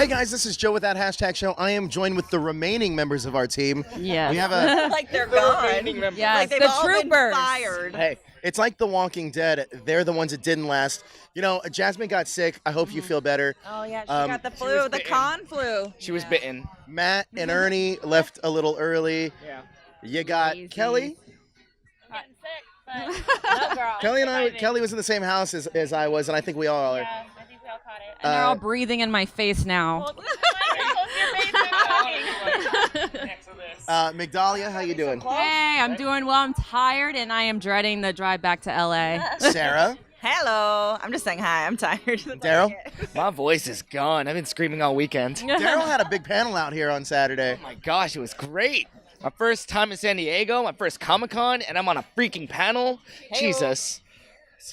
Hey guys, this is Joe with that hashtag show. I am joined with the remaining members of our team. Yes. We have a like they're gone. Yes, Like they've the all troopers. been fired. hey, it's like The Walking Dead. They're the ones that didn't last. You know, Jasmine got sick. I hope you feel better. Oh yeah, she Um, got the flu, the bitten. con flu. She was bitten. Matt and Ernie left a little early. Yeah. You got Crazy. Kelly. Getting sick, but no, girl. Kelly and I. Surviving. Kelly was in the same house as I was, and I think we all are. Yeah, I think we all caught it. And they're all breathing in my face now. Well, your face is talking. Next to this. Migdalia, how you doing? Hey, I'm doing well. I'm tired, and I am dreading the drive back to LA. Sarah. Hello. I'm just saying hi. I'm tired. Darrel. My voice is gone. I've been screaming all weekend. Darrell had a big panel out here on Saturday. Oh my gosh, it was great. My first time in San Diego, my first Comic-Con, and I'm on a freaking panel. Jesus.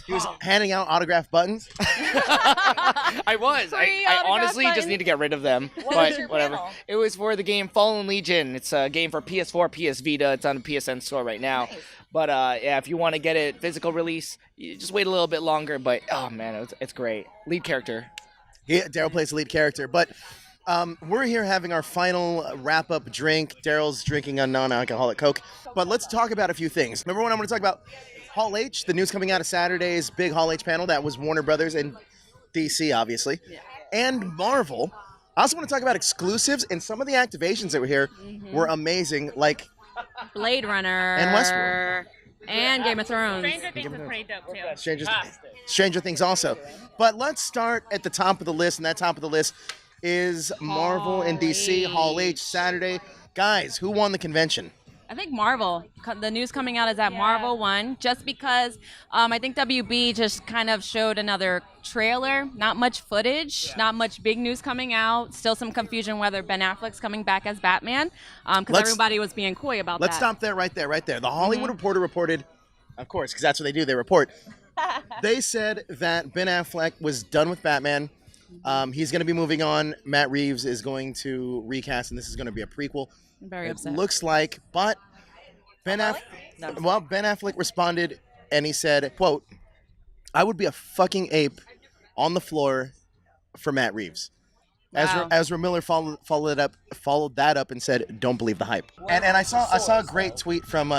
He was handing out autographed buttons. I was. Free I autograph honestly just buttons. need to get rid of them. What but was your whatever. panel? It was for the game Fallen Legion. It's a game for PS4, PS Vita. It's on the PSN store right now. Nice. But yeah, if you want to get it physical release, you just wait a little bit longer. But oh man, it's great. Lead character. Darrell plays the lead character, but we're here having our final wrap-up drink. Darrell's drinking a non-alcoholic Coke. But let's talk about a few things. Number one, I'm going to talk about Hall H, the news coming out of Saturday's big Hall H panel. That was Warner Brothers and DC, obviously, and Marvel. I also want to talk about exclusives, and some of the activations that were here were amazing, like Blade Runner. And Westworld. And Game of Thrones. Stranger Things is pretty dope too. Stranger Things also. But let's start at the top of the list, and that top of the list is Marvel and DC, Hall H, Saturday. Guys, who won the convention? I think Marvel. The news coming out is that Marvel won, just because I think WB just kind of showed another trailer. Not much footage, not much big news coming out. Still some confusion whether Ben Affleck's coming back as Batman, because everybody was being coy about Let's that. stop there, right there, right there. The Hollywood Reporter reported, of course, because that's what they do, they report. They said that Ben Affleck was done with Batman. He's going to be moving on. Matt Reeves is going to recast, and this is going to be a prequel. I'm very It upset. looks like, but Ben Affleck responded, and he said, quote, "I would be a fucking ape on the floor for Matt Reeves." Wow. Ezra Miller followed that up and said, "Don't believe the hype." And I saw a great tweet from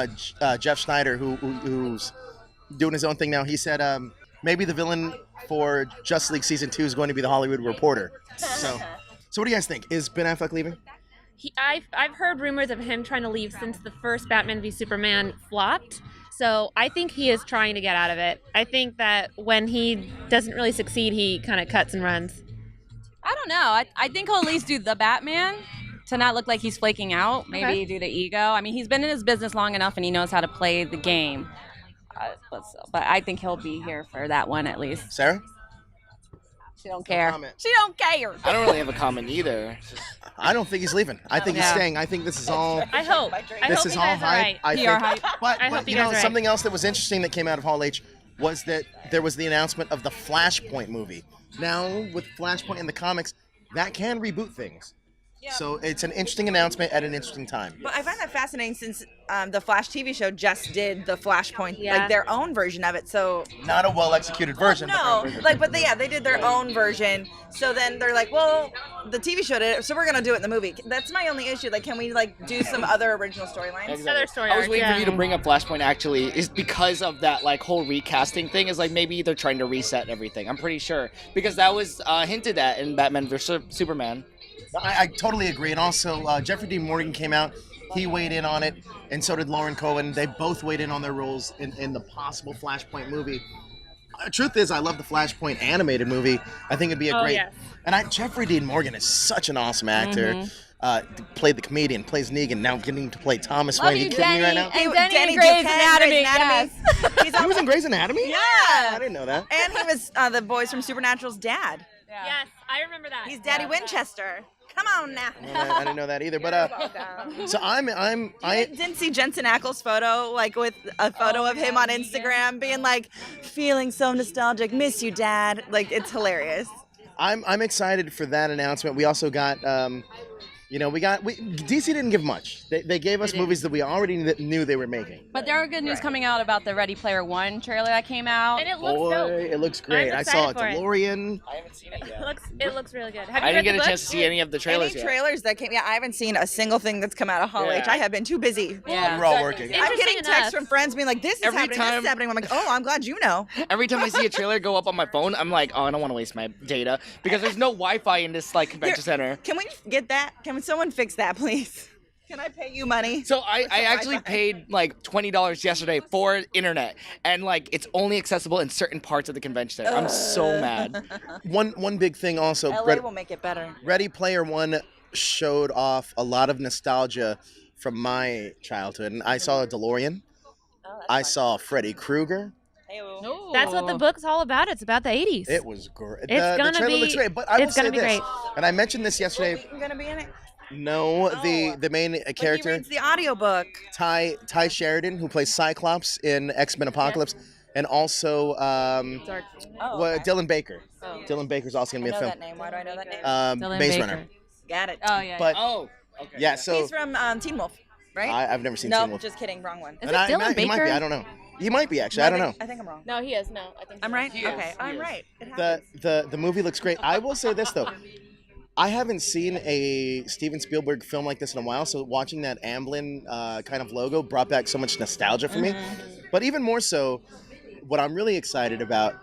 Jeff Schneider, who's doing his own thing now. He said, maybe the villain for Justice League Season 2 is going to be the Hollywood Reporter. So what do you guys think? Is Ben Affleck leaving? I've heard rumors of him trying to leave since the first Batman v Superman flopped. So I think he is trying to get out of it. I think that when he doesn't really succeed, he kind of cuts and runs. I don't know. I think he'll at least do the Batman to not look like he's flaking out. Maybe Okay. do the ego. I mean, he's been in his business long enough, and he knows how to play the game. But I think he'll be here for that one at least. Sarah? She don't care. comment. She don't care. I don't really have a comment either. I don't think he's leaving. I think he's Yeah. staying. I think this is all. I hope. I This hope is you all guys are hype. right. I PR think. hype. But I hope you know, guys are right. something else that was interesting that came out of Hall H was that there was the announcement of the Flashpoint movie. Now, with Flashpoint in the comics, that can reboot things. So it's an interesting announcement at an interesting time. But I find that fascinating since the Flash TV show just did the Flashpoint, Yeah. like their own version of it. So Not a well-executed version. no, but they did their own version. So then they're like, well, the TV show did it, so we're gonna do it in the movie. That's my only issue. Like, can we do some other original storylines? Other story I was arcs, waiting yeah. for you to bring up Flashpoint actually, is because of that whole recasting thing. Is maybe they're trying to reset everything. I'm pretty sure because that was hinted at in Batman vs Superman. I totally agree. And also, Jeffrey Dean Morgan came out. He weighed in on it, and so did Lauren Cohen. They both weighed in on their roles in the possible Flashpoint movie. Truth is, I love the Flashpoint animated movie. I think it'd be a great. yes. And Jeffrey Dean Morgan is such an awesome actor. Played the comedian, plays Negan. Now getting to play Thomas Love Wayne. you, You kidding me right now? Danny. And Denny Danny in Grey's Duquesne, Anatomy. Grey's Anatomy. Yes. He's He was on, in Grey's Anatomy? yeah, I didn't know that. and he was the boys from Supernatural's dad. Yes, I remember that. He's Daddy Winchester. Come on now. I didn't know that either. But so I didn't see Jensen Ackles' photo, with a photo of him on Instagram being feeling so nostalgic, miss you, Dad. It's hilarious. I'm excited for that announcement. We also got DC didn't give much. They gave us movies that we already knew they were making. But there are good news coming out about the Ready Player One trailer that came out. And it looks dope. It looks great. I'm I saw a excited for it. DeLorean. I haven't seen it yet. It looks really good. Have you I didn't read get the a book? chance to see any of the trailers Any yet. trailers that came? Yeah, I haven't seen a single thing that's come out of Hall Yeah. H. I have been too busy. Yeah. We're all working. I'm getting Interesting texts enough. from friends being like, "This is Every happening. This time- is happening." I'm like, "Oh, I'm glad you know." Every time I see a trailer go up on my phone, I'm like, oh, I don't want to waste my data because there's no Wi-Fi in this like convention center. Can we get that? Can someone fix that, please? Can I pay you money? So I actually Wi-Fi. paid like $20 yesterday for internet, and like it's only accessible in certain parts of the convention center. I'm so mad. One big thing also. LA will make it better. Ready Player One showed off a lot of nostalgia from my childhood, and I saw a DeLorean. I saw Freddy Krueger. That's what the book's all about. It's about the 80s. It was great. It's the gonna trailer be- looks great, but I will it's say gonna be this, great. and I mentioned this yesterday. I'm gonna be in it. No, Oh. the main But he character, reads the audiobook. Ty Sheridan, who plays Cyclops in X-Men Apocalypse, and also Oh, okay. Dylan Baker. Dylan Baker's also I gonna be know in that name. Why do I know that name? Dylan Maze Baker. Runner. Got it. Oh yeah. But Oh, okay. yeah, so He's from Teen Wolf, right? I've never seen no, Teen Wolf. just kidding. Wrong one. Is And it I- Dylan he might be. Baker? I don't know. He might be actually. I don't know. I think I'm wrong. No, he is. No, I think I'm right. He is, Okay, he I'm is. right. It The happens. the movie looks great. I will say this though. I haven't seen a Steven Spielberg film like this in a while, so watching that Amblin kind of logo brought back so much nostalgia for me. But even more so, what I'm really excited about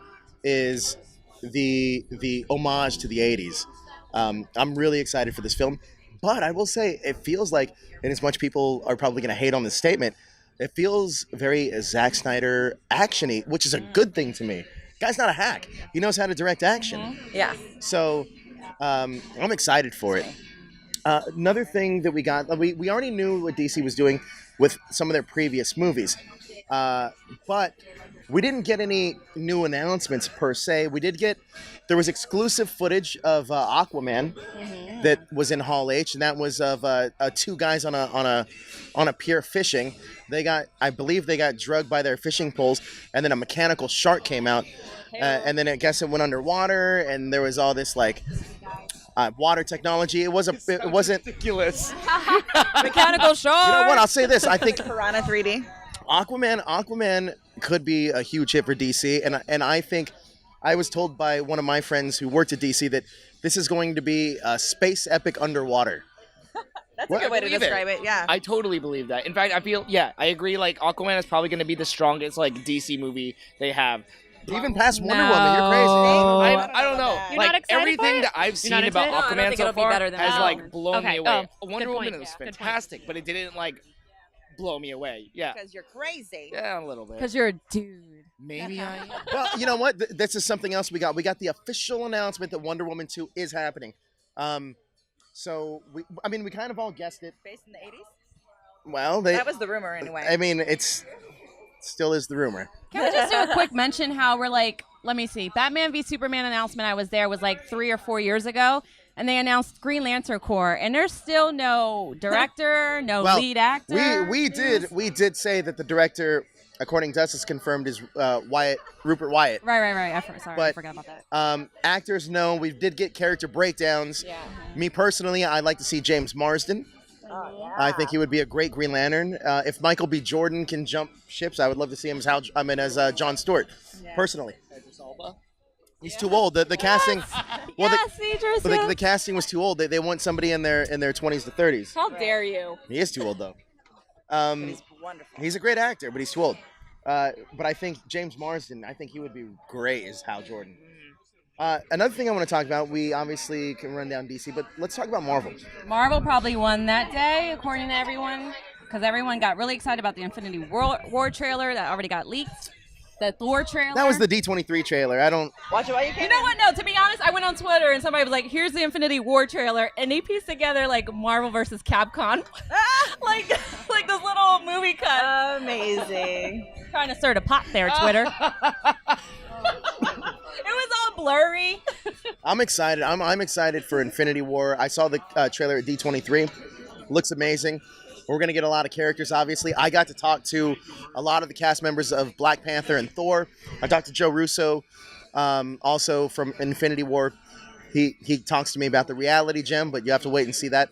is the homage to the 80s. I'm really excited for this film. But I will say, it feels like, and as much people are probably going to hate on this statement, it feels very Zack Snyder action-y, which is a good thing to me. Guy's not a hack. He knows how to direct action. Yeah. So I'm excited for it. Another thing that we got, we already knew what DC was doing with some of their previous movies. But we didn't get any new announcements per se. There was exclusive footage of Aquaman that was in Hall H, and that was of two guys on a pier fishing. I believe they got drugged by their fishing poles, and then a mechanical shark came out, and then I guess it went underwater, and there was all this like water technology. It wasn't Ridiculous. Mechanical shark. You know what? I'll say this. I think Piranha 3D. Aquaman could be a huge hit for DC, and I think I was told by one of my friends who worked at DC that this is going to be a space epic underwater. That's Well, a good way to believe it. describe it. Yeah. I totally believe that. In fact, I agree. Like Aquaman is probably going to be the strongest like DC movie they have. Even past Wonder No. Woman, you're crazy. I don't know. You're Like not excited everything for it? that I've You're seen not about into it? No, I don't Aquaman think so it'll be far better than has that. like blown Okay. me away. Oh, Wonder good Woman point. was Good point. fantastic, but it didn't like blow me away. Yeah, Because you're crazy. yeah, a little bit. Because you're a dude. Maybe I. Well, you know what? This is something else we got. We got the official announcement that Wonder Woman 2 is happening. So we kind of all guessed it. Based in the 80s? Well, That was the rumor anyway. I mean, it's still is the rumor. Can we just do a quick mention how we're like, let me see, Batman v Superman announcement I was there was like 3 or 4 years ago, and they announced Green Lantern Corps, and there's still no director, no Well, lead actor. we did say that the director, according to us, is confirmed is Rupert Wyatt. Right. I But- forgot about that. Actors, no. We did get character breakdowns. Yeah. Me personally, I'd like to see James Marsden. Oh, I think he would be a great Green Lantern. If Michael B. Jordan can jump ships, I would love to see him as John Stewart. Personally, he's too old. The casting. Well, Yes, Idris, but yes. the casting was too old. They want somebody in their 20s to 30s. How dare you? He is too old though. He's wonderful. He's a great actor, but he's too old. But I think James Marsden, I think he would be great as Hal Jordan. Another thing I want to talk about, we obviously can run down DC, but let's talk about Marvel. Marvel probably won that day, according to everyone, because everyone got really excited about the Infinity War trailer that already got leaked. The Thor trailer. That was the D23 trailer. I don't. Watch it while you can. You know what? No, to be honest, I went on Twitter and somebody was like, here's the Infinity War trailer. And they pieced together like Marvel versus Capcom. like those little movie cuts. Amazing. Trying to stir the pot there, Twitter. It was all blurry. I'm excited. I'm excited for Infinity War. I saw the trailer at D23. Looks amazing. We're going to get a lot of characters, obviously. I got to talk to a lot of the cast members of Black Panther and Thor. I talked to Joe Russo, also from Infinity War. He talks to me about the reality gem, but you have to wait and see that.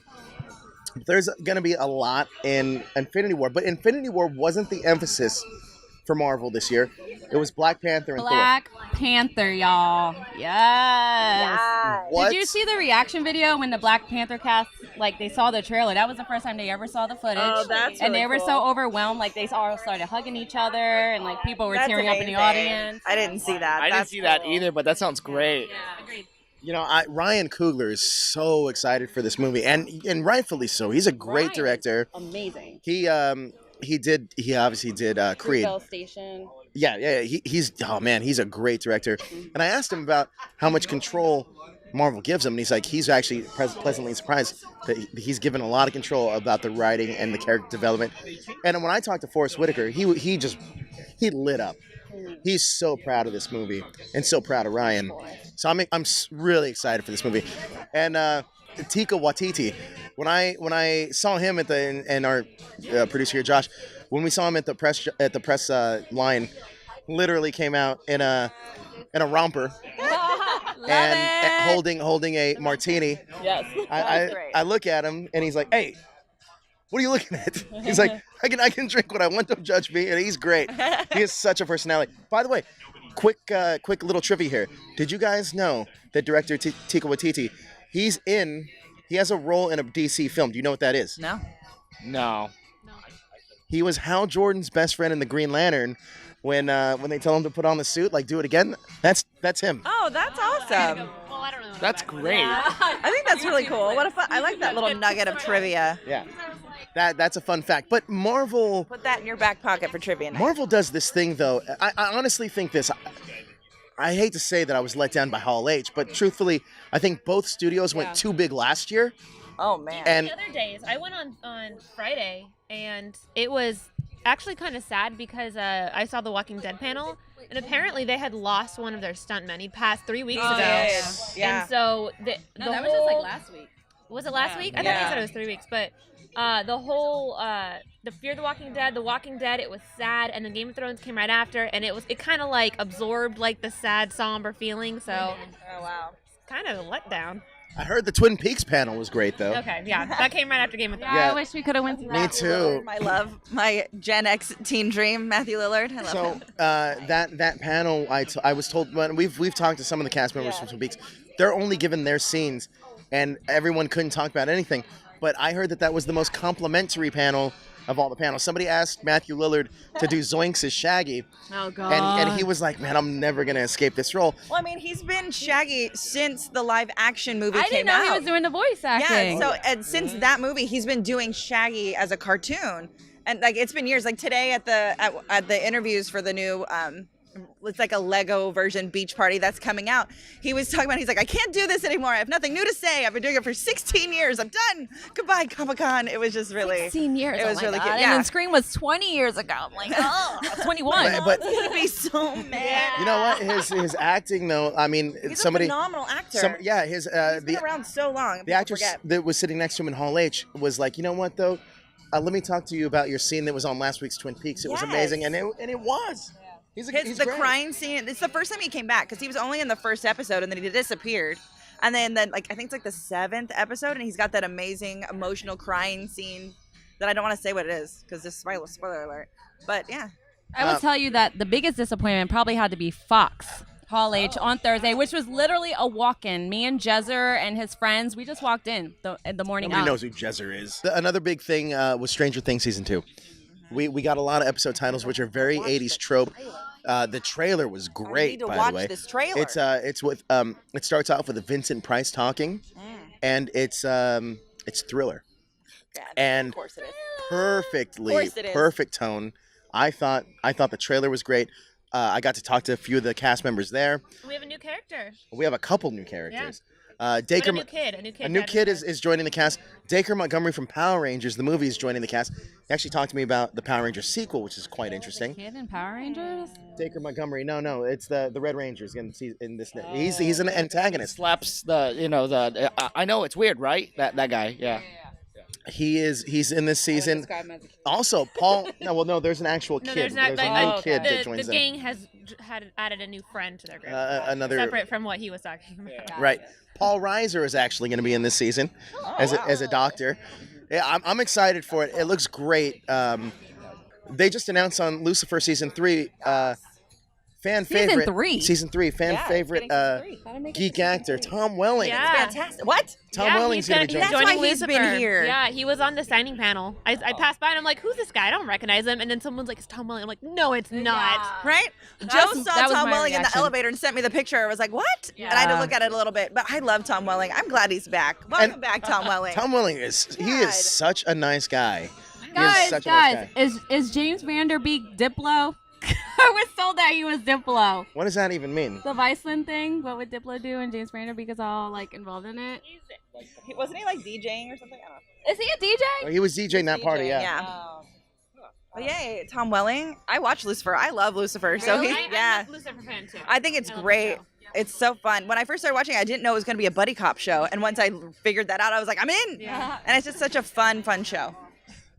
There's going to be a lot in Infinity War, but Infinity War wasn't the emphasis for Marvel this year. It was Black Panther and Black Panther, y'all. Yes. Thor. What? Did you see the reaction video when the Black Panther cast, like, they saw the trailer? That was the first time they ever saw the footage. Oh, that's And really they were cool. so overwhelmed, like, they all started hugging each other, and, like, people were That's tearing up in the amazing. audience. I didn't see that. I didn't That's see that cool. either, but that sounds great. Yeah, agreed. You know, Ryan Coogler is so excited for this movie, and rightfully so. He's a great Ryan is director. Amazing. He obviously did Creed. Fruitvale Station. Yeah. He's a great director. And I asked him about how much control Marvel gives him, and he's like, he's actually pleasantly surprised that he's given a lot of control about the writing and the character development. And when I talked to Forrest Whitaker, he lit up. He's so proud of this movie and so proud of Ryan. So I'm really excited for this movie. And Taika Waititi, when I saw him and our producer here, Josh, when we saw him at the press line, literally came out in a romper and holding a martini. Yes. I look at him and he's like, "Hey, what are you looking at?" He's like, I can drink what I want, don't judge me. And he's great. He has such a personality. By the way, quick little trivia here. Did you guys know that director Taika Waititi, he has a role in a DC film. Do you know what that is? No. No. He was Hal Jordan's best friend in the Green Lantern when they tell him to put on the suit, like do it again. That's him. Oh, that's awesome. Well, I don't know. That's great. I think that's really cool. What a fun! I like that little nugget of trivia. Yeah. That's a fun fact. But Marvel Put that in your back pocket for trivia night. Marvel does this thing though. I honestly think this. I hate to say that I was let down by Hall H, but truthfully, I think both studios went too big last year. Oh man. And The other days, I went on Friday, and it was actually kind of sad because I saw the Walking Dead panel, and apparently they had lost one of their stuntmen. He passed 3 weeks ago. Yeah. And so the that whole, was just like last week. Was it last week? I thought Yeah. they said it was 3 weeks, but the whole the Fear the Walking Dead, it was sad, and then Game of Thrones came right after, and it kind of like absorbed like the sad, somber feeling. So Oh wow. kind of a letdown. I heard the Twin Peaks panel was great though. Okay, yeah, that came right after Game of Thrones. Yeah, Yeah. I wish we could have went to that. Me too. My love, my Gen X teen dream, Matthew Lillard. I love So him. that panel, I was told when we've talked to some of the cast members from Twin Peaks, they're only given their scenes, and everyone couldn't talk about anything. But I heard that was the most complimentary panel of all the panels. Somebody asked Matthew Lillard to do Zoinks as Shaggy, Oh god. and he was like, "Man, I'm never gonna escape this role." Well, I mean, he's been Shaggy since the live action movie I came didn't know out. he was doing the voice acting. Yeah, so and since that movie, he's been doing Shaggy as a cartoon, and like it's been years. Like today at the interviews for the new it's like a Lego version Beach Party that's coming out. He was talking about, he's like, I can't do this anymore. I have nothing new to say. I've been doing it for 16 years. I'm done. Goodbye, Comic-Con. It was just really 16 years. It was oh my really God. cute. And Yeah. then Scream was 20 years ago. I'm like, oh, 21. But he'd be so mad. you know what? His acting though. I mean, He's somebody. a phenomenal actor. His He's been the around so long. the people actress forget. that was sitting next to him in Hall H was like, you know what though? Let me talk to you about your scene that was on last week's Twin Peaks. It was Yes. amazing, and it was. He's The great. crying scene. It's the first time he came back because he was only in the first episode and then he disappeared. And then like I think it's like the 7th episode, and he's got that amazing emotional crying scene that I don't want to say what it is because this is spoiler alert. But yeah, I will tell you that the biggest disappointment probably had to be Fox Hall H on Thursday, which was literally a walk-in. Me and Jezer and his friends, we just walked in the morning Nobody of. knows who Jezer is. Another big thing was Stranger Things season 2. We got a lot of episode titles which are very 80s trope. The trailer was great, need to by watch the way. this trailer. It's with it starts off with a Vincent Price talking, and it's Thriller, yeah, and of course it is. perfectly Of course it is. perfect tone. I thought the trailer was great. I got to talk to a few of the cast members there. We have a new character. We have a couple new characters. But Dacre, a new kid. a new kid is joining the cast. Dacre Montgomery from Power Rangers, the movie, is joining the cast. He actually talked to me about the Power Rangers sequel, which is quite interesting. Kid in Power Rangers? Dacre Montgomery, no, it's the Red Rangers in this. He's an antagonist. Slaps I know it's weird, right? That guy, yeah. He's in this season. Also, Paul. No, there's an actual kid. No, there's not. a new kid that the joins them. gang has added a new friend to their group. Another separate from what he was talking about. right. Paul Reiser is actually going to be in this season as a doctor. Yeah, I'm excited for it. It looks great. They just announced on Lucifer season 3. Season 3, fan favorite geek actor Tom Welling. Yeah. Fantastic. What? Tom Welling's going to be he's joining. joining why he's been Lucifer. here. Yeah, he was on the signing panel. I passed by and I'm like, who's this guy? I don't recognize him. And then someone's like, it's Tom Welling. I'm like, no, it's not. Right? Joe saw that was Tom my Welling in the reaction. elevator and sent me the picture. I was like, what? Yeah. And I had to look at it a little bit. But I love Tom Welling. I'm glad he's back. Welcome back, Tom Welling. Tom Welling he is such a nice guy. He is Guys, such a nice guy. is James Vanderbeek Diplo? I was told that he was Diplo. What does that even mean? The Viceland thing, what would Diplo do? And James Vanderbeek is all like involved in it. Wasn't he like DJing or something? I don't know. Is he a DJ? Oh, he was DJing that party, yeah. Yeah. But yay, Tom Welling. I watch Lucifer. I love Lucifer. So Really? he's I'm a Lucifer fan too. I think it's I love great. the show. It's so fun. When I first started watching, I didn't know it was going to be a buddy cop show, and once I figured that out, I was like, I'm in. Yeah. And it's just such a fun show.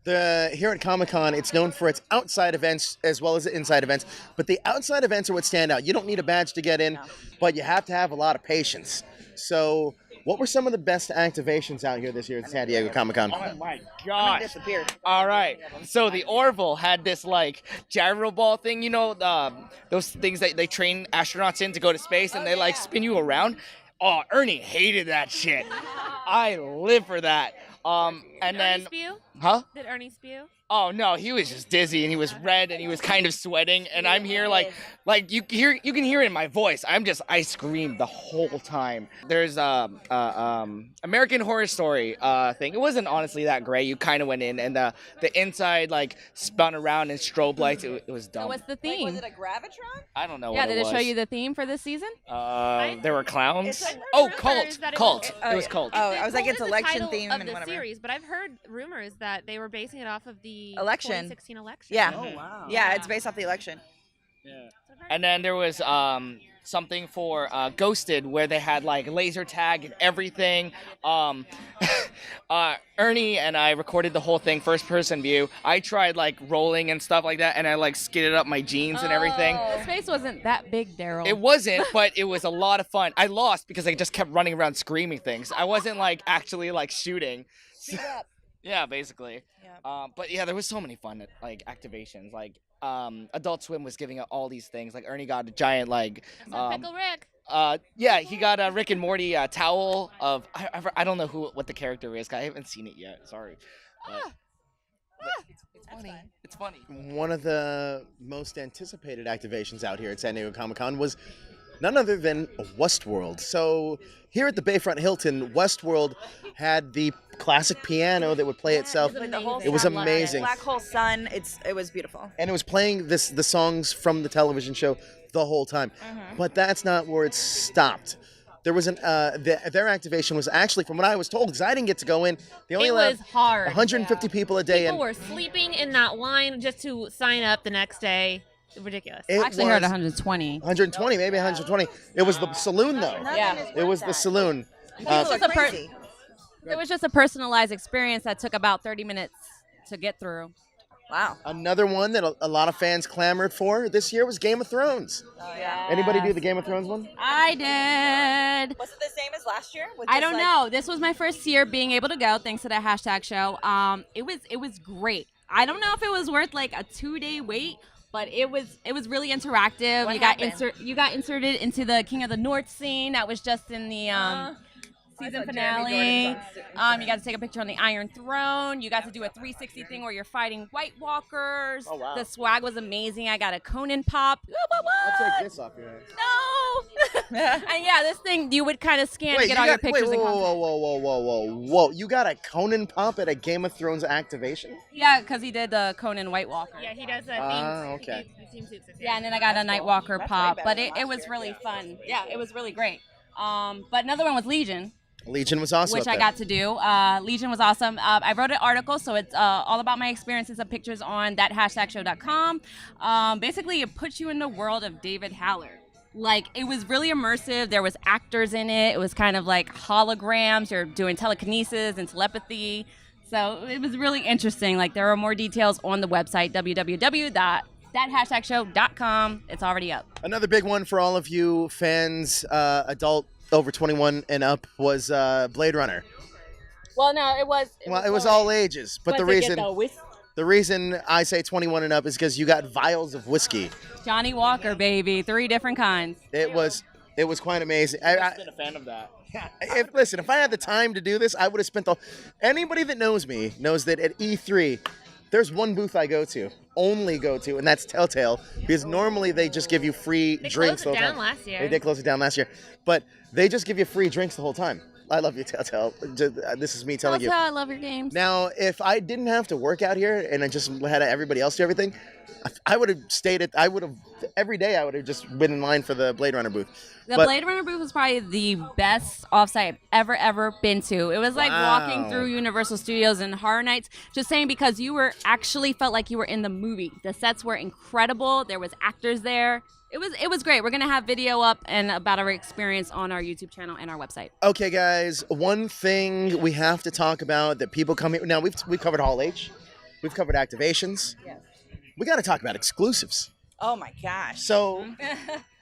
Here at Comic-Con, it's known for its outside events as well as the inside events. But the outside events are what stand out. You don't need a badge to get in, but you have to have a lot of patience. So what were some of the best activations out here this year at San Diego Comic-Con? Oh my gosh. All right. So the Orville had this like gyro ball thing, you know, those things that they train astronauts in to go to space and they like spin you around. Oh, Ernie hated that shit. I live for that. And Did then Ernie spew? Huh? Did Ernie spew? Oh no, he was just dizzy and he was red and he was kind of sweating and I'm here like you can hear it in my voice. I screamed the whole time. There's American Horror Story thing. It wasn't honestly that great. You kind of went in and the inside like spun around in strobe lights. It was dumb. So what's the theme? Was it a Gravitron? I don't know Yeah, what did it it was. show you the theme for this season? There were clowns. It's like Oh, rumors cult. that it Cult. was- It was cult. Oh, They I was like, told it's us the election title theme of and the whatever. series, but I've heard rumors that they were basing it off of the Election. 2016 election. Yeah. Oh, wow. Yeah, it's based off the election. Yeah. And then there was something for Ghosted where they had like laser tag and everything. Ernie and I recorded the whole thing first person view. I tried like rolling and stuff like that and I like skidded up my jeans and everything. The space wasn't that big, Darrel. It wasn't, but it was a lot of fun. I lost because I just kept running around screaming things. I wasn't like actually like shooting. Yeah, basically. But yeah, there was so many fun like activations. Like Adult Swim was giving out all these things. Like Ernie got a giant like Pickle Rick. yeah, he got a Rick and Morty towel of I don't know what the character is. I haven't seen it yet. Sorry. But it's funny. It's funny. One of the most anticipated activations out here at San Diego Comic-Con was none other than Westworld. So here at the Bayfront Hilton, Westworld had the classic piano that would play itself. It was amazing. Black Hole Sun. It was beautiful. And it was playing the songs from the television show the whole time. But that's not where it stopped. There was their activation was actually, from what I was told, because I didn't get to go in, they only It allowed was hard. 150 people a day People in. were sleeping in that line just to sign up the next day. Ridiculous. It I actually was heard 120. 120, maybe 120. It was the saloon, though. Yeah. It was the saloon. People are just a crazy. It was just a personalized experience that took about 30 minutes to get through. Wow. Another one that a lot of fans clamored for this year was Game of Thrones. Oh, yeah. Anybody do the Game of Thrones one? I did. Was it the same as last year? I don't know. This was my first year being able to go thanks to the hashtag show. It was great. I don't know if it was worth like a 2-day wait, but it was really interactive. What you happened? got inserted into the King of the North scene that was just in the season finale. You got to take a picture on the Iron Throne. You got to do a 360 thing where you're fighting White Walkers. Oh, wow. The swag was amazing. I got a Conan pop. I'll take this off your hands. No. And yeah, this thing you would kind of scan to get all your pictures and content. Whoa. You got a Conan pop at a Game of Thrones activation? Yeah, because he did the Conan White Walker. Yeah, he does the okay. theme suits. Yeah, and then I got a Nightwalker pop, way but better than it was really fun. Yeah, it was really great. But another one was Legion, Legion was also which up I there. got to do. Legion was awesome. I wrote an article, so it's all about my experiences and pictures on that#show.com. Basically, it puts you in the world of David Haller. Like, it was really immersive. There was actors in it. It was kind of like holograms. You're doing telekinesis and telepathy. So it was really interesting. Like, there are more details on the website, www.that#show.com. It's already up. Another big one for all of you fans, adult over 21 and up, was Blade Runner. Well, no, it was. It was all ages, but the reason I say 21 and up is because you got vials of whiskey. Johnny Walker, baby, 3 different kinds. It was quite amazing. I've been a fan of that. If I had the time to do this, I would have spent anybody that knows me knows that at E3, there's one booth I only go to, and that's Telltale, because normally they just give you free drinks the whole time. They closed it down last year. They did close it down last year, but they just give you free drinks the whole time. I love you, Telltale. This is me telling you. I love your games. Now, if I didn't have to work out here and I just had everybody else do everything, I would have every day I would have just been in line for the Blade Runner booth. The Blade Runner booth was probably the best offsite I've ever been to. It was like walking through Universal Studios and Horror Nights, just saying, because you actually felt like you were in the movie. The sets were incredible. There was actors there. It was great. We're going to have video up and about our experience on our YouTube channel and our website. Okay, guys, one thing we have to talk about that people come here. Now, we've covered Hall H. We've covered activations. Yes. We got to talk about exclusives. Oh my gosh. So,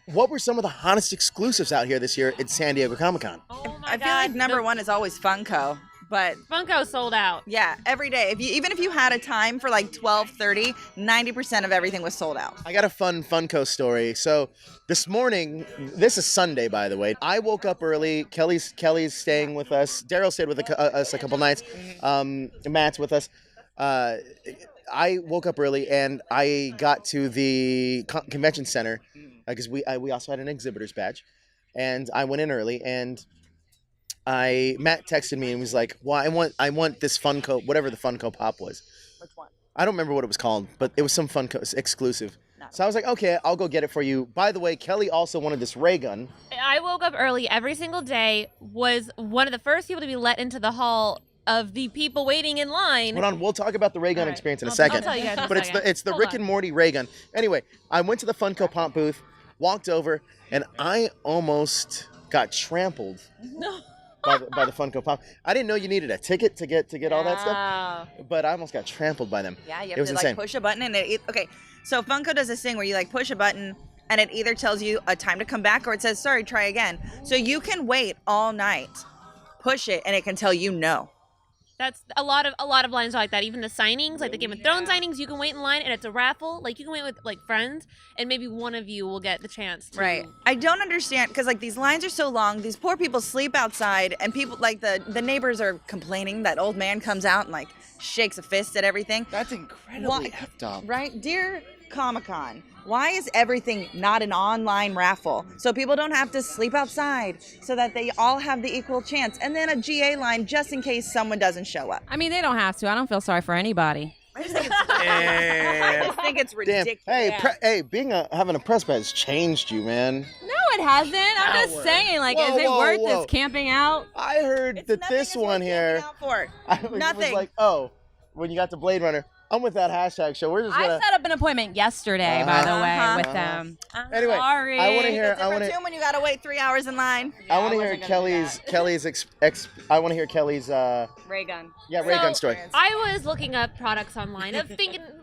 what were some of the hottest exclusives out here this year at San Diego Comic-Con? Oh my I God. feel like number one is always Funko, but Funko sold out. yeah, every day. Even if you had a time for like 12:30, 90% of everything was sold out. I got a fun Funko story. So this morning, this is Sunday, by the way. I woke up early. Kelly's staying with us. Darrel stayed with us a couple nights. Matt's with us. I woke up early and I got to the convention center because we also had an exhibitor's badge, and I went in early, and Matt texted me and was like, "Well, I want this Funko, whatever the Funko Pop was." Which one? I don't remember what it was called, but it was some Funko exclusive. No. So I was like, "Okay, I'll go get it for you." By the way, Kelly also wanted this ray gun. I woke up early every single day, was one of the first people to be let into the hall of the people waiting in line. Hold on, we'll talk about the ray gun experience in a I'll second. tell you guys in a But second. it's the Hold Rick on. and Morty ray gun. Anyway, I went to the Funko Pop booth, walked over, and I almost got trampled by the Funko Pop. I didn't know you needed a ticket to get all that stuff, but I almost got trampled by them. Yeah, you It have was to insane. like push a button and okay. So Funko does this thing where you like push a button and it either tells you a time to come back or it says, sorry, try again. So you can wait all night, push it, and it can tell you no. That's a lot of lines are like that. Even the signings, like the Game of Thrones signings, you can wait in line and it's a raffle. Like you can wait with like friends, and maybe one of you will get the chance to. Right. I don't understand because like these lines are so long. These poor people sleep outside, and people like the neighbors are complaining that old man comes out and like shakes a fist at everything. That's incredibly effed up. Right, dear Comic-Con, why is everything not an online raffle so people don't have to sleep outside so that they all have the equal chance, and then a GA line just in case someone doesn't show up? I mean, they don't have to. I don't feel sorry for anybody. I just think it's Damn. ridiculous. Hey, having a press badge changed you, man. No, it hasn't. I'm just saying, like, Whoa, is it whoa, worth whoa. this camping out? I heard It's that nothing this it's one worth here, camping out for. I was Nothing. like, oh, when you got to Blade Runner, I'm with that hashtag show. We're just I gonna. set up an appointment yesterday, by the way, with them. Anyway, Sorry. I want to hear. It's a cartoon when you gotta wait 3 hours in line. I want to hear Kelly's. I want to hear Kelly's. Ray gun. Ray gun story. I was looking up products online,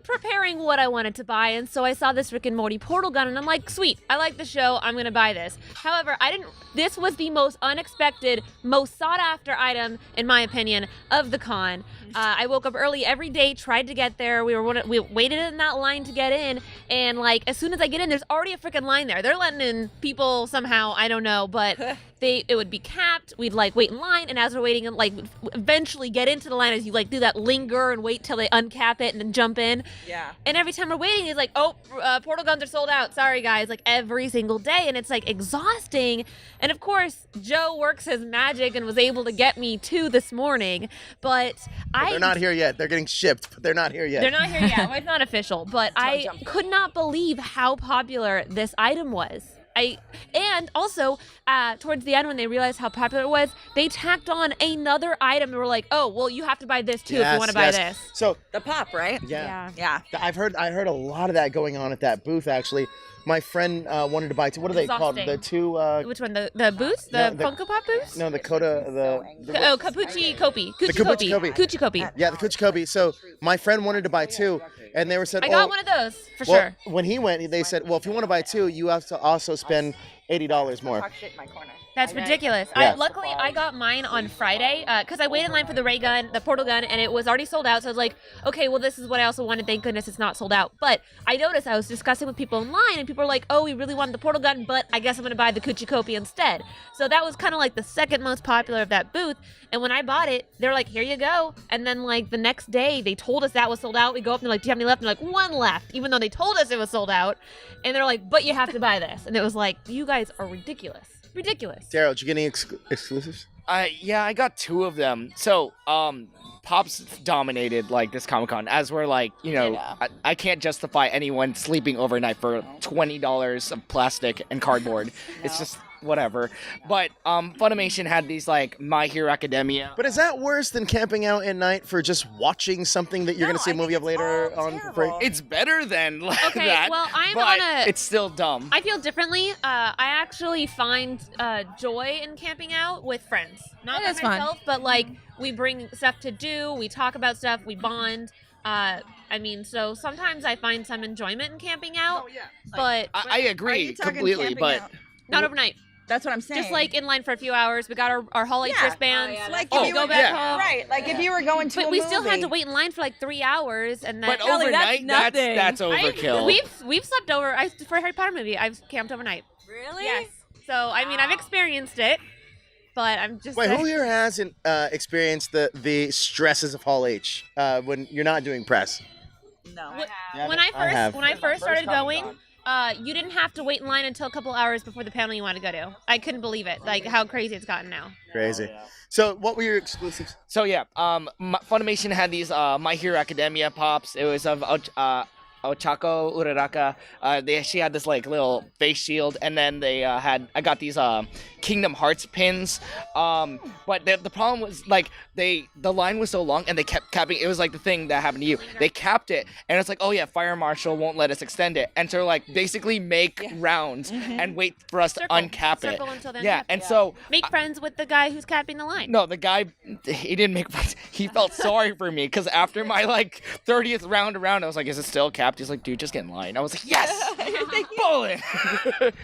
preparing what I wanted to buy, and so I saw this Rick and Morty portal gun, and I'm like, sweet, I like the show, I'm gonna buy this. However, this was the most unexpected, most sought after item, in my opinion, of the con. I woke up early every day, tried to get there. We waited in that line to get in, and like as soon as I get in, there's already a freaking line there. They're letting in people somehow, I don't know, but it would be capped. We'd like wait in line, and as we're waiting, and like eventually get into the line as you like do that linger and wait till they uncap it and then jump in. Yeah. And every time we're waiting, it's like, oh, portal guns are sold out. Sorry, guys. Like every single day, and it's like exhausting. And of course, Joe works his magic and was able to get me 2 this morning, but They're not here yet. They're getting shipped, but they're not here yet. They're not here yet. Well, it's not official, but I could not believe how popular this item was. And also, towards the end, when they realized how popular it was, they tacked on another item and were like, oh, well, you have to buy this too if you want to buy this. So The pop, right? yeah. Yeah. I heard a lot of that going on at that booth. Actually, my friend wanted to buy two. What are they called? Exhausting. The two. Which one? The boost? No, The the- Funko Pop boost? No, the Coda. Oh, Kapuchi Kopi. Kapuchi Kopi. Kuchi Kopi. Yeah, the Kuchikobi. So my friend wanted to buy 2, and they were said, I got one of those, for well, sure. when he went, they said, well, if you want to buy 2, you have to also spend $80 more. Talk shit in my corner. That's ridiculous. Yeah. Luckily, I got mine on Friday because I waited in line for the ray gun, the portal gun, and it was already sold out. So I was like, okay, well, this is what I also wanted. Thank goodness it's not sold out. But I noticed I was discussing with people in line, and people were like, oh, we really wanted the portal gun, but I guess I'm going to buy the Kuchikopi instead. So that was kind of like the second most popular of that booth. And when I bought it, they're like, here you go. And then like the next day, they told us that was sold out. We go up and they're like, do you have any left? And they're like, one left, even though they told us it was sold out. And they're like, but you have to buy this. And it was like, you guys are ridiculous. Ridiculous. Darrel, did you get any exclusives? Yeah, I got 2 of them. So, Pops dominated like this Comic-Con, as we're like, I can't justify anyone sleeping overnight for $20 of plastic and cardboard. It's just whatever. But Funimation had these like My Hero Academia. But is that worse than camping out at night for just watching something that you're going to see a movie of later on for free? It's better than like Okay, that. well, I'm but on a- it's still dumb. I feel differently. I actually find joy in camping out with friends. Not It by is fun. myself, but like we bring stuff to do, we talk about stuff, we bond. So sometimes I find some enjoyment in camping out. But I Are agree you talking completely, camping but out? not overnight. That's what I'm saying. Just like in line for a few hours. We got our Hall H Yeah. wristbands. like Oh, if you go were back yeah. home. right, like if you were going to But a we movie. still had to wait in line for like 3 hours, and then but Ellie, overnight, that's that's overkill. we've slept over. For a Harry Potter movie, I've camped overnight. Really? Yes. So I've experienced it, but I'm just Wait, saying- who here hasn't experienced the stresses of Hall H when you're not doing press? No. When I have. first started going, you didn't have to wait in line until a couple hours before the panel you wanted to go to. I couldn't believe it, like how crazy it's gotten now. Crazy. So, what were your exclusives? So yeah, Funimation had these My Hero Academia pops. It was of Ochako Uraraka. She had this like little face shield, and then I got these Kingdom Hearts pins. But the problem was like the line was so long, and they kept capping. It was like the thing that happened to you. They capped it, and it's like, oh yeah, Fire Marshal won't let us extend it, and so like basically make rounds and wait for us Circle. to uncap Circle it. until then. Yeah, and so Make friends with the guy who's capping the line. no, the guy, he didn't make friends. He felt sorry for me because after my like 30th round around, I was like, is it still capped? He's like, dude, just get in line. I was like, yes, bullet.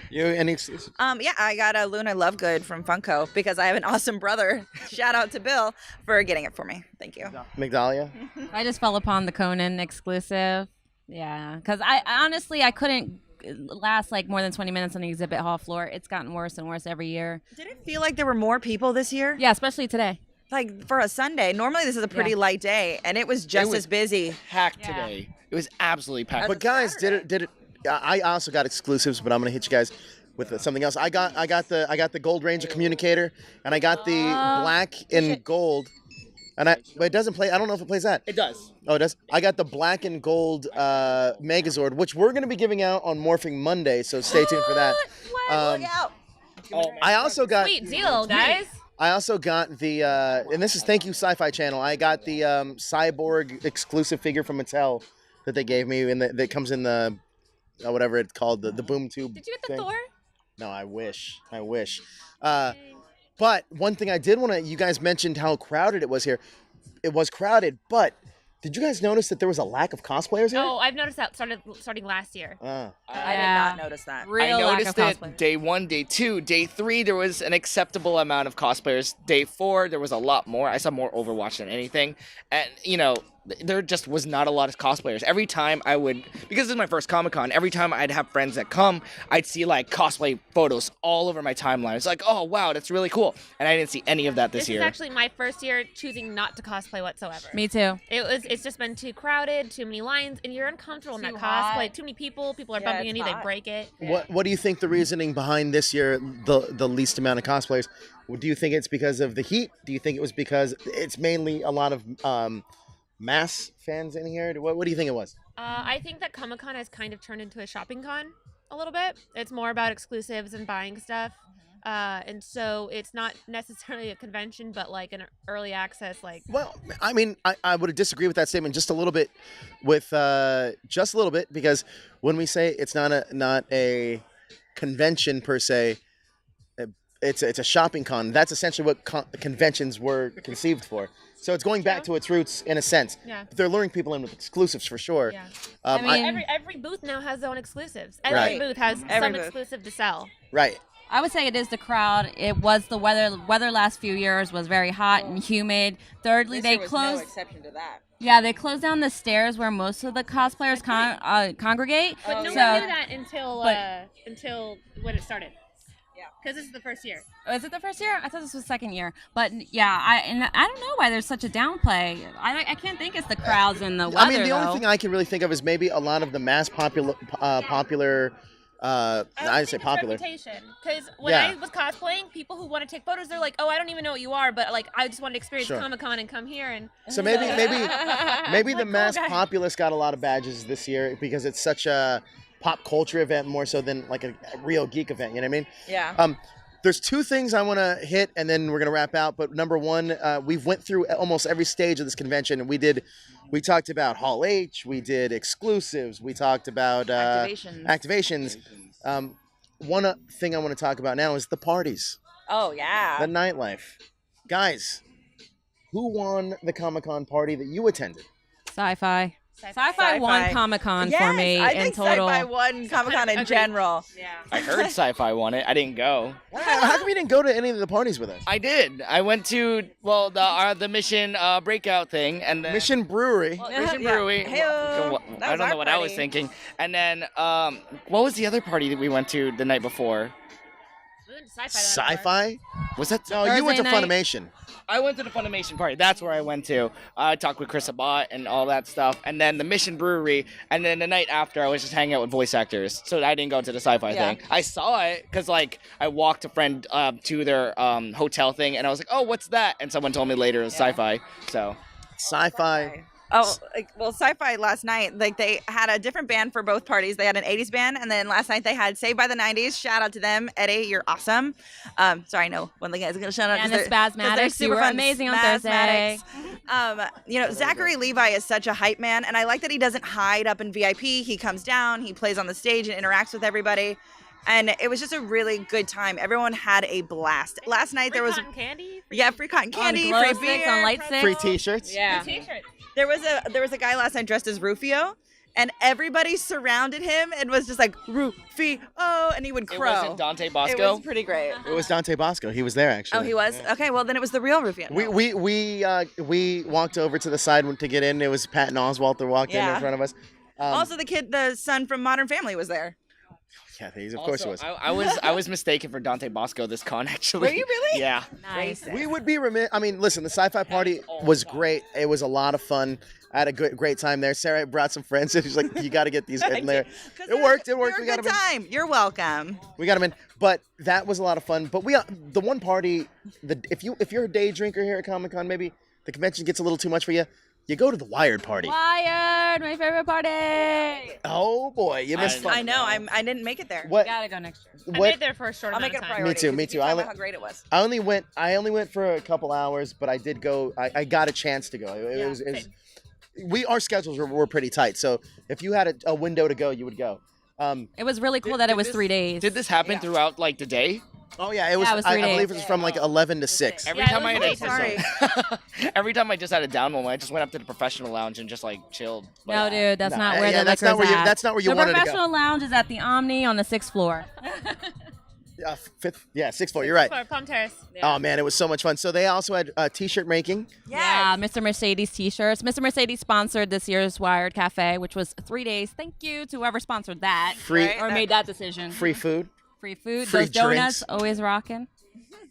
You any exclusives? Yeah, I got a Luna Lovegood from Funko because I have an awesome brother. Shout out to Bill for getting it for me. Thank you. Migdalia? I just fell upon the Conan exclusive. Yeah, because I honestly I couldn't last like more than 20 minutes on the exhibit hall floor. It's gotten worse and worse every year. Did it feel like there were more people this year? Yeah, especially today. Like for a Sunday. Normally this is a pretty Yeah. light day, and it was just was as busy. Packed today. It was absolutely packed. But guys, did it? I also got exclusives, but I'm gonna hit you guys with something else. I got the Gold Ranger communicator, and I got the black and gold. And but it doesn't play. I don't know if it plays that. It does. Oh, it does. I got the black and gold Megazord, which we're gonna be giving out on Morphing Monday. So stay tuned for that. Look out. I also got. Sweet deal, guys. I also got the, and this is thank you Sci-Fi Channel. I got the Cyborg exclusive figure from Mattel that they gave me, and that comes in the, whatever it's called, the boom tube. Did you get the thing. Thor? No, I wish. But one thing I did want to, you guys mentioned how crowded it was here. It was crowded, but did you guys notice that there was a lack of cosplayers here? Oh, I've noticed that starting last year. I Yeah. did not notice that. Real I lack noticed of it cosplay. day 1, day 2, day 3. There was an acceptable amount of cosplayers. Day 4, there was a lot more. I saw more Overwatch than anything, and there just was not a lot of cosplayers. Every time I would, because this is my first Comic-Con, every time I'd have friends that come, I'd see like cosplay photos all over my timeline. It's like, oh wow, that's really cool, and I didn't see any of that this year. Is actually my first year choosing not to cosplay whatsoever. Me too. It's just been too crowded, too many lines, and you're uncomfortable in that Too cosplay. hot. Too many people are Yeah, bumping it's into you, they hot. break it. What do you think the reasoning behind this year, the least amount of cosplayers? Do you think it's because of the heat? Do you think it was because it's mainly a lot of mass fans in here? What do you think it was? I think that Comic-Con has kind of turned into a shopping con a little bit. It's more about exclusives and buying stuff. And so it's not necessarily a convention, but like an early access, like. Well, I mean, I would disagree with that statement just a little bit, because when we say it's not a convention per se, it's a shopping con. That's essentially what conventions were conceived for. So it's going back to its roots in a sense. Yeah. But they're luring people in with exclusives for sure. Yeah. I mean- Every booth now has their own exclusives. Right. Every booth has Every some booth. exclusive to sell. Right. I would say it is the crowd. It was the weather. Weather last few years was very hot and humid. Thirdly, they closed. No exception to that. Yeah, they closed down the stairs where most of the cosplayers congregate. But no so, one knew that until when it started. Yeah. Because this is the first year. Oh, is it the first year? I thought this was second year. But yeah, I don't know why there's such a downplay. I can't think it's the crowds and the weather. I mean, the only thing I can really think of is maybe a lot of the mass popular. I'd say popular. Because when I was cosplaying, people who want to take photos, they're like, "Oh, I don't even know what you are, but like, I just wanted to experience Comic-Con and come here." And so maybe the mass populace got a lot of badges this year because it's such a pop culture event more so than like a real geek event. You know what I mean? Yeah. There's two things I want to hit, and then we're gonna wrap out. But number one, we've went through almost every stage of this convention, and we talked about Hall H, we did exclusives, we talked about activations. One thing I want to talk about now is the parties, Oh yeah. the nightlife. Guys, who won the Comic-Con party that you attended? Sci-fi. Sci-fi won Comic-Con for me I in think total. Sci-Fi won Comic-Con in general. yeah. I heard Sci-Fi won it. I didn't go. How come you didn't go to any of the parties with us? I did. I went to the Mission breakout thing, and then Mission Brewery. Mission Yeah. Brewery. Hey-o. I That was don't know our what I was party. thinking. And then what was the other party that we went to the night before? We went to Sci-Fi. that Sci-fi? Was that? No, you went to Thursday night. Funimation. I went to the Funimation party. That's where I went to. I talked with Chris Abbott and all that stuff. And then the Mission Brewery. And then the night after, I was just hanging out with voice actors. So I didn't go to the Sci-Fi Yeah. thing. I saw it because, like, I walked a friend to their hotel thing. And I was like, oh, what's that? And someone told me later it was Sci-Fi. So Sci-fi. Oh, Sci-Fi last night, like they had a different band for both parties. They had an 80s band, and then last night they had Saved by the 90s. Shout out to them. Eddie, you're awesome. Sorry, no, one of the guys is going to shout out. And 'cause the they're- 'cause they're Spasmatics. You super were fun. amazing on Thursday. Zachary Levi is such a hype man, and I like that he doesn't hide up in VIP. He comes down, he plays on the stage and interacts with everybody. And it was just a really good time. Everyone had a blast. Last night there was cotton candy. free cotton candy, glow free sticks, beer, on light sticks. Free T-shirts. Yeah. T-shirts. There was a guy last night dressed as Rufio, and everybody surrounded him and was just like Rufio, and he would it crow. wasn't Dante It Bosco. was pretty great. It was Dante Bosco. He was there actually. Oh, he was? Okay, well then it was the real Rufio. We walked over to the side to get in. It was Patton Oswalter walked in Yeah. front of us. Also, the son from Modern Family was there. Yeah, of course it was. I was mistaken for Dante Bosco this con actually. Were you really? Yeah. Nice. We would be remiss. I mean, listen, the sci-fi party was great. It was a lot of fun. I had a great time there. Sarah brought some friends, and she's like, "You got to get these in there." It worked. It worked. They're We a got good them in. time. You're welcome. We got them in. But that was a lot of fun. But the one party, if you're a day drinker here at Comic-Con, maybe the convention gets a little too much for you. You go to the Wired party. Wired, my favorite party. Oh boy, you missed fun. I know. I didn't make it there. What? Gotta go next year. I What? made it there for a short I'll amount make it of a time. priority. Me too. You I talk li- about how great it was. I only went for a couple hours, but I did go. I got a chance to go. It was our schedules were pretty tight. So if you had a window to go, you would go. It was really cool that it was 3 days. Did this happen throughout like the day? Oh yeah, it was. Yeah, it was I 3 believe days. it was from like 11 to 6. Every Yeah, it time I was had late. Sorry. every time I just had a down moment, I just went up to the professional lounge and just like chilled. But, No, dude, that's not where yeah, the that's liquor's not where you. at. That's not where you the wanted to go. professional lounge is at the Omni on the 6th floor. Sixth floor. You're right. For Palm Terrace. Oh man, it was so much fun. So they also had T-shirt making. Yeah, Mr. Mercedes t-shirts. Mr. Mercedes sponsored this year's Wired Cafe, which was 3 days. Thank you to whoever sponsored that. Free- or made that decision. Free food. Free food. free Those donuts drinks. always rocking.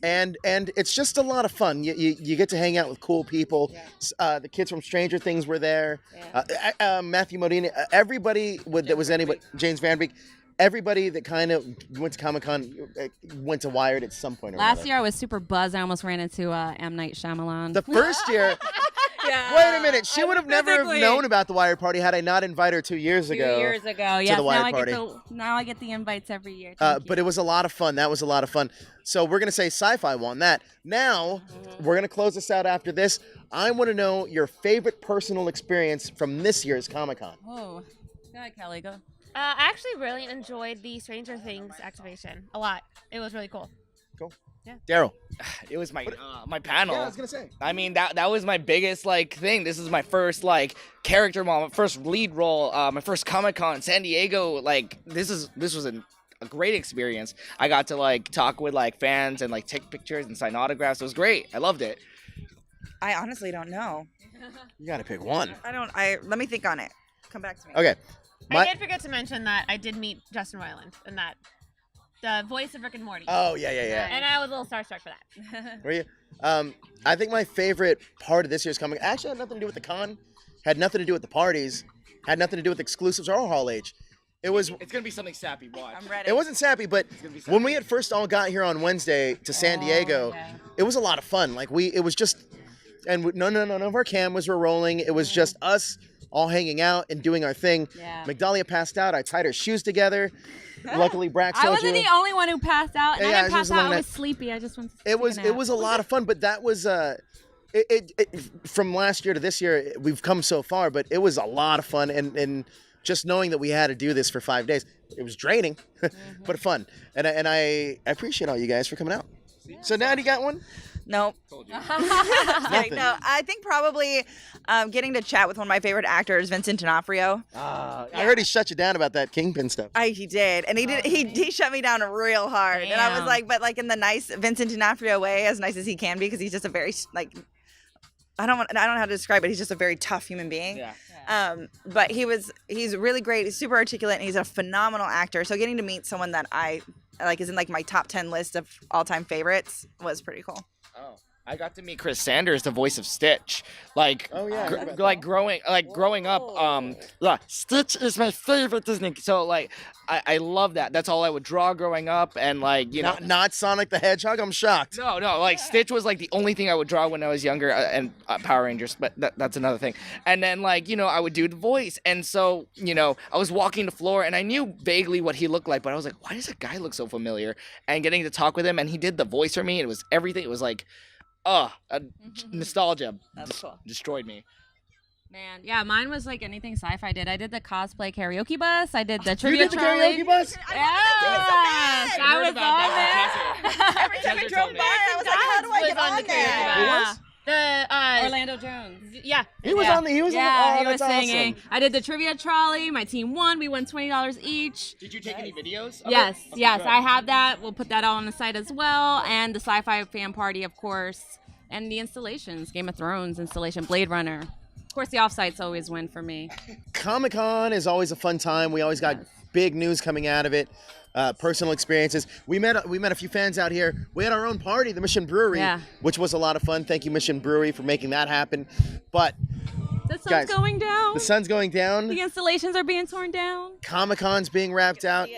And it's just a lot of fun. You get to hang out with cool people. The kids from Stranger Things were there. Matthew Modini. Everybody that was anybody. James Van Beek. Everybody that kind of went to Comic-Con went to Wired at some point or Last another. year I was super buzzed. I almost ran into M. Night Shyamalan. The first year. Yeah. Wait a minute. She would have never have physically- known about the Wired party had I not invited her 2 years ago. 2 years ago. Yes, the Wired now I get the invites every year. But it was a lot of fun. That was a lot of fun. So we're going to say Sci-Fi won that. Now, we're going to close this out after this. I want to know your favorite personal experience from this year's Comic-Con. Oh, go ahead, Kelly. Go. I actually really enjoyed the Stranger Things activation a lot. It was really cool. Cool. Yeah. Daryl. it was my panel. Yeah, I was going to say. I mean that was my biggest like thing. This is my first like character moment, first lead role, my first Comic-Con San Diego. Like this was an a great experience. I got to like talk with like fans and like take pictures and sign autographs. It was great. I loved it. I honestly don't know. You got to pick one. Let me think on it. Come back to me. Okay. I did forget to mention that I did meet Justin Roiland and that the voice of Rick and Morty. Oh, yeah. And I was a little starstruck for that. Were you? I think my favorite part of this year's coming actually had nothing to do with the con, had nothing to do with the parties, had nothing to do with exclusives or Hall H. It's gonna be something sappy. Watch. I'm ready. It wasn't sappy, but when we had first all got here on Wednesday to San Diego, it was a lot of fun. Like it was just, and none of our cameras were rolling. It was just us all hanging out and doing our thing. Yeah. Migdalia passed out. I tied her shoes together. Luckily, Brax I told wasn't you. the only one who passed out. And Yeah, I didn't she was pass out. the one I was that- sleepy. I just wanted to It was a lot of fun, but that was from last year to this year, we've come so far, but it was a lot of fun, and just knowing that we had to do this for 5 days, it was draining, but fun, and I appreciate all you guys for coming out. So now you got one? Nope. Told you. Nothing. No, I think probably getting to chat with one of my favorite actors, Vincent D'Onofrio. I heard he shut you down about that Kingpin stuff. He did, and he shut me down real hard, and I was Damn. like, but like in the nice Vincent D'Onofrio way, as nice as he can be, because he's just a very like, I don't know how to describe it. He's just a very tough human being. Yeah. But he's really great. He's super articulate, and he's a phenomenal actor. So getting to meet someone that I like is in like my top 10 list of all-time favorites was pretty cool. Oh, I got to meet Chris Sanders, the voice of Stitch. Like, Oh, yeah, I heard about like growing up, Stitch is my favorite Disney. So like, I love that. That's all I would draw growing up, and like, you know. Not Sonic the Hedgehog. I'm shocked. No, like Stitch was like the only thing I would draw when I was younger, and Power Rangers, but that's another thing. And then like, you know, I would do the voice, and so, you know, I was walking the floor, and I knew vaguely what he looked like, but I was like, why does that guy look so familiar? And getting to talk with him, and he did the voice for me, and it was everything. It was like, nostalgia. That's cool. Destroyed me. Man, yeah, mine was like anything sci-fi did. I did the cosplay karaoke bus. I did the You trivia did the trolley. karaoke bus? Yes, bad. I Heard was about on that. there. Every time I Jessica drove told by, me. I was like, how do I Was get on on the there? karaoke Who bus. was? The Orlando Jones. yeah. He was Yeah. on the. He was Yeah, on the. Oh, he was that's singing. awesome. I did the trivia trolley. My team won. We won $20 each. Did you take any videos? of Yes, it? Okay, yes, good. I have that. We'll put that all on the site as well. And the sci-fi fan party, of course. And the installations, Game of Thrones installation, Blade Runner. Of course, the offsites always win for me. Comic-Con is always a fun time. We always got big news coming out of it, personal experiences. We met a few fans out here. We had our own party, the Mission Brewery, Yeah. which was a lot of fun. Thank you, Mission Brewery, for making that happen. But The sun's Guys, going down. the sun's going down. The installations are being torn down. Comic-Con's being wrapped out.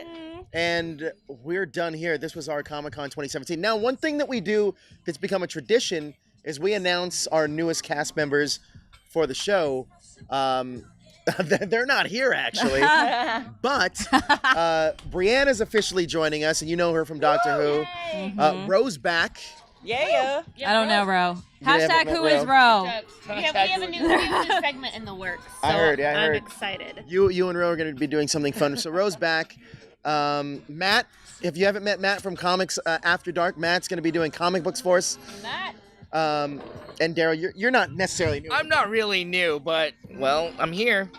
And we're done here. This was our Comic-Con 2017. Now, one thing that we do that's become a tradition is we announce our newest cast members for the show. They're not here, actually. But Brianna's officially joining us, and you know her from Doctor Who. Rose back. Yeah. I don't know, Ro. Yeah, Hashtag but who is Ro. Ro? We have a new segment in the works. So I heard. I'm excited. You and Ro are going to be doing something fun. So Rose back. Matt, if you haven't met Matt from Comics After Dark, Matt's going to be doing comic books for us. And Darrel, you're not necessarily new. I'm not really new, but well, I'm here.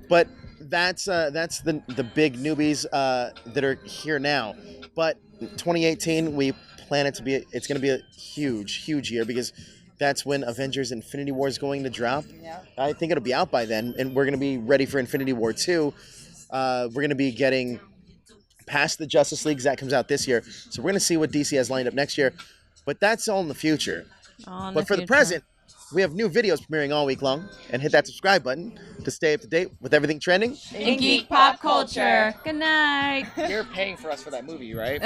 But that's the big newbies that are here now. But 2018, we plan it to be. It's going to be a huge year because that's when Avengers: Infinity War is going to drop. Yeah. I think it'll be out by then, and we're going to be ready for Infinity War 2. We're going to be getting past the Justice League that comes out this year, so we're going to see what DC has lined up next year. But that's all in the future. But for the present, we have new videos premiering all week long, and hit that subscribe button to stay up to date with everything trending. In geek pop culture. Good night. You're paying for us for that movie, right?